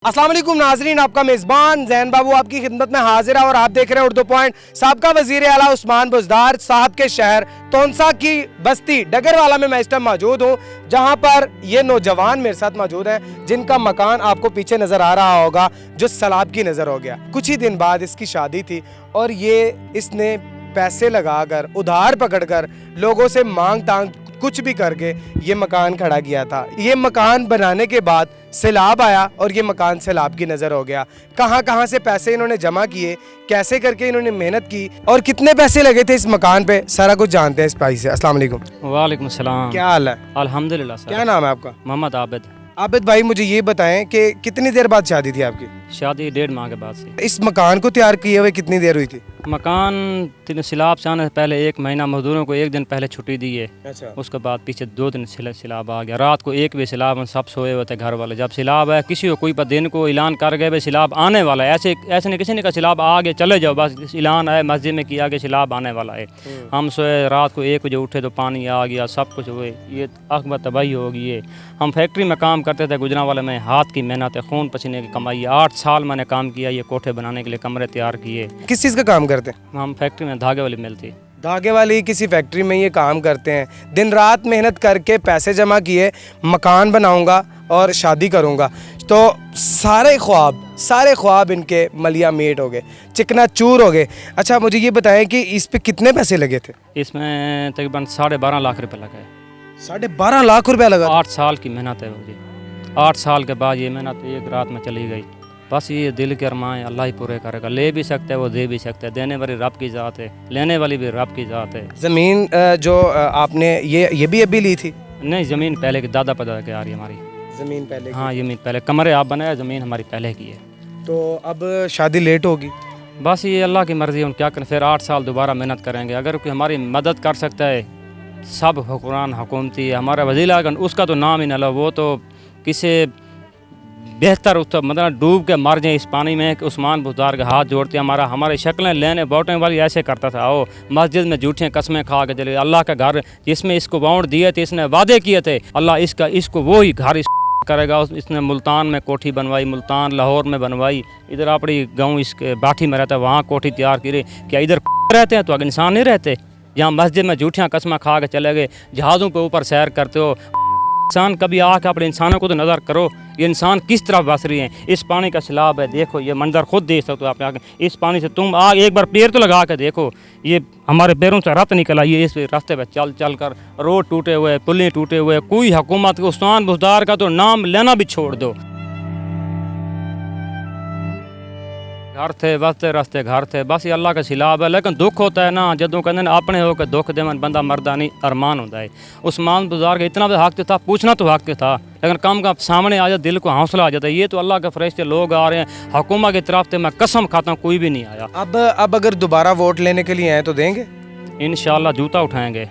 अस्सलाम वालेकुम नाजरीन, आपका मेज़बान जैन बाबू आपकी खिदमत में हाजिर है और आप देख रहे हैं उर्दू पॉइंट। साबका वज़ीर आला उस्मान बुज़दार साहब के शहर तोनसा की बस्ती डगरवाला में मैं इस टाइम मौजूद हूँ, जहाँ पर ये नौजवान मेरे साथ मौजूद हैं जिनका मकान आपको पीछे नज़र आ रहा होगा, जो सैलाब की नज़र हो गया। कुछ ही दिन बाद इसकी शादी थी और इसने पैसे लगाकर उधार पकड़कर लोगों से मांग तांग कुछ भी करके ये मकान खड़ा किया था। ये मकान बनाने के बाद सैलाब आया और ये मकान सैलाब की नज़र हो गया। कहाँ से पैसे इन्होंने जमा किए, कैसे करके इन्होंने मेहनत की और कितने पैसे लगे थे इस मकान पे, सारा कुछ जानते हैं इस भाई से। अस्सलाम वालेकुम। वालेकुम सलाम। क्या हाल है? अल्हम्दुलिल्लाह सर। क्या नाम है आपका? मोहम्मद आबिद। आबिद भाई, मुझे ये बताएं कि कितनी देर बाद शादी थी आपकी? शादी 1.5 माह के बाद से। इस मकान को तैयार किए हुए कितनी देर हुई थी? मकान सैलाब से आने से पहले 1 महीना मजदूरों को 1 दिन पहले छुट्टी दी है। अच्छा। उसके बाद पीछे 2 दिन सैलाब आ गया। रात को 1 बजे सैलाब, हम सब सोए हुए थे घर वाले। जब सैलाब आया किसी को कोई पर दिन को ऐलान कर गए भाई सैलाब आने वाला है, ऐसे नहीं किसी ने कहा सैलाब आ गए चले जाओ, बस ऐलान आया मस्जिद में किया कि सैलाब आने वाला है। हम सोए, रात को 1 बजे उठे तो पानी आ गया, सब कुछ हुए, ये अकबर तबाही हो गई है। हम फैक्ट्री में काम करते थे गुजरांवाले में, हाथ की मेहनत है, खून पसीने की कमाई है। 8 साल मैंने काम किया, ये कोठे बनाने के लिए कमरे तैयार किए। किस चीज़ का काम करते हैं? हम फैक्ट्री में धागे वाली मिल थी। धागे वाली किसी फैक्ट्री में ये काम करते हैं। दिन रात मेहनत करके पैसे जमा किए, मकान बनाऊंगा और शादी करूंगा, तो सारे ख्वाब इनके मलिया मेट हो गए, चिकना चूर हो गए। अच्छा, मुझे ये बताएं कि इस पे कितने पैसे लगे थे? इसमें तकरीबन 12.5 लाख रुपए लगे। 12.5 लाख रुपया लगा? 8 साल की मेहनत है वो जी। 8 साल के बाद ये मेहनत एक रात में चली गई। बस ये दिल के अरमान अल्लाह ही पूरे करेगा। ले भी सकते हैं वो, दे भी सकते हैं। देने वाली रब की ज़ात है, लेने वाली भी रब की ज़ात है। ज़मीन जो आपने ये भी अभी ली थी? नहीं, ज़मीन पहले की दादा पता के आ रही है हमारी ज़मीन पहले? हाँ, ज़मीन पहले, कमरे आप बनाया, ज़मीन हमारी पहले की है। तो अब शादी लेट होगी? बस ये अल्लाह की मर्ज़ी है, हम क्या करें। फिर 8 साल दोबारा मेहनत करेंगे। अगर कोई हमारी मदद कर सकता है, सब हुक्मरान हुकूमती है, हमारा वज़ीर आज़म उसका तो नाम ही न लो, वो तो किसी बेहतर उस मतलब डूब के मर जाए इस पानी में कि उस्मान बुज़दार के हाथ जोड़ते हमारी शक्लें लेने बांटने वाली ऐसे करता था। वो मस्जिद में झूठियाँ कस्में खा के चले। अल्लाह का घर जिसमें इसको बाउंड दिए थे, इसने वादे किए थे, अल्लाह इसको वो ही घर करेगा। इसने मुल्तान में कोठी बनवाई, मुल्तान लाहौर में बनवाई, इधर अपनी गाँव इसके बाठी में रहता है, वहाँ कोठी तैयार की। क्या इधर रहते हैं तो अगर इंसान नहीं रहते? यहाँ मस्जिद में झूठियाँ कस्में खा के चले गए, जहाज़ों के ऊपर सैर करते हो। इंसान कभी आके अपने इंसानों को तो नज़र करो, ये इंसान किस तरह बस रही हैं। इस पानी का सैलाब है, देखो ये मंजर खुद देख सकते हो आप आके। इस पानी से तुम एक बार पैर तो लगा के देखो, ये हमारे पैरों से रत निकल आई है। इस रास्ते पे चल कर रोड टूटे हुए, पुलें टूटे हुए, कोई हुकूमत उस्मान बुज़दार का तो नाम लेना भी छोड़ दो। घर थे, बसते रस्ते घर थे, बस ये अल्लाह का सैलाब है। लेकिन दुख होता है ना, जदों कहते हैं अपने हो के दुख देवन बंदा मरदा नहीं, अरमान होता है। उस्मान बुज़दार का इतना भी हक था, पूछना तो हक था, लेकिन कम का सामने आ जाए दिल को हौसला आ जाता है। ये तो अल्लाह के फरिश्ते लोग आ रहे हैं हुकूमत की तरफ से, मैं कसम खाता हूँ कोई भी नहीं आया। अब अगर दोबारा वोट लेने के लिए आए तो देंगे? इंशाल्लाह जूता उठाएंगे,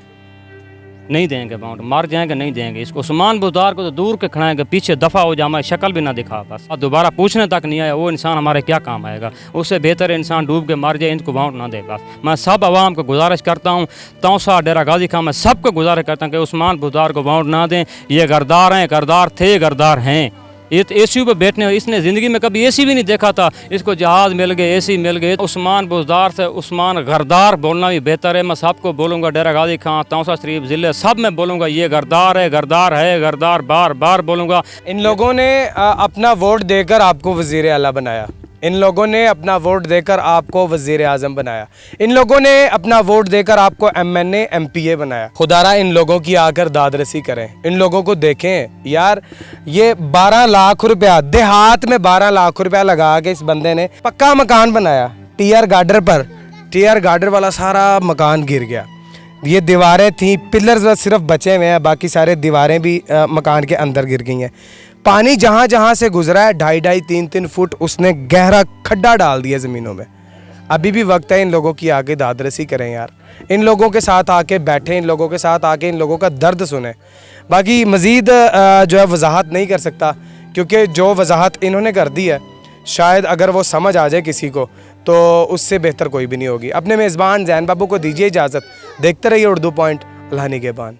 नहीं देंगे बाउंड, मर जाएंगे नहीं देंगे इसको। उस्मान बुज़दार को तो दूर के खड़ाएंगे, पीछे दफ़ा हो जाए, शक्ल भी ना दिखा, बस दोबारा पूछने तक नहीं आया। वो इंसान हमारे क्या काम आएगा? उससे बेहतर इंसान डूब के मर जाए, इनको बाउंड ना दे। बस मैं सब आवाम को गुजारिश करता हूँ, तौसा डेरा गाजी खां, मैं सबको गुजारिश करता हूँ कि उस्मान बुज़दार को बाउंड ना दें। ये गरदार हैं, गरदार थे, गरदार हैं। ये तो एसी पे बैठने, इसने ज़िंदगी में कभी एसी भी नहीं देखा था, इसको जहाज़ मिल गए, एसी मिल गए। उस्मान बुज़दार से उस्मान गरदार बोलना भी बेहतर है। मैं सबको बोलूँगा, डेरा गाजी खां, तौसा शरीफ ज़िले सब में बोलूँगा, ये गरदार है, गरदार है, गरदार बार बार बोलूँगा। इन लोगों ने अपना वोट देकर आपको वज़ीर आला बनाया, इन लोगों ने अपना वोट देकर आपको वज़ीर आज़म बनाया, इन लोगों ने अपना वोट देकर आपको MNA MPA बनाया। खुदारा इन लोगों की आकर दादरसी करें, इन लोगों को देखें यार। ये 12 लाख रुपया देहात में 12 लाख रुपया लगा के इस बंदे ने पक्का मकान बनाया। टीयर गार्डर वाला सारा मकान गिर गया। ये दीवारें थी, पिलर्स सिर्फ बचे हुए हैं, बाकी सारे दीवारें भी मकान के अंदर गिर गई हैं। पानी जहाँ जहाँ से गुजरा है 2.5 3 फुट उसने गहरा खड्डा डाल दिया ज़मीनों में। अभी भी वक्त है, इन लोगों की आगे दादरसी करें यार, इन लोगों के साथ आके बैठें, इन लोगों के साथ आके इन लोगों का दर्द सुने। बाकी मज़ीद जो है वजाहत नहीं कर सकता, क्योंकि जो वजाहत इन्होंने कर दी है शायद अगर वो समझ आ जाए किसी को तो उससे बेहतर कोई भी नहीं होगी। अपने मेज़बान जैन बाबू को दीजिए इजाज़त। देखते रहिए उर्दू पॉइंट। अल्लाह निगहबान।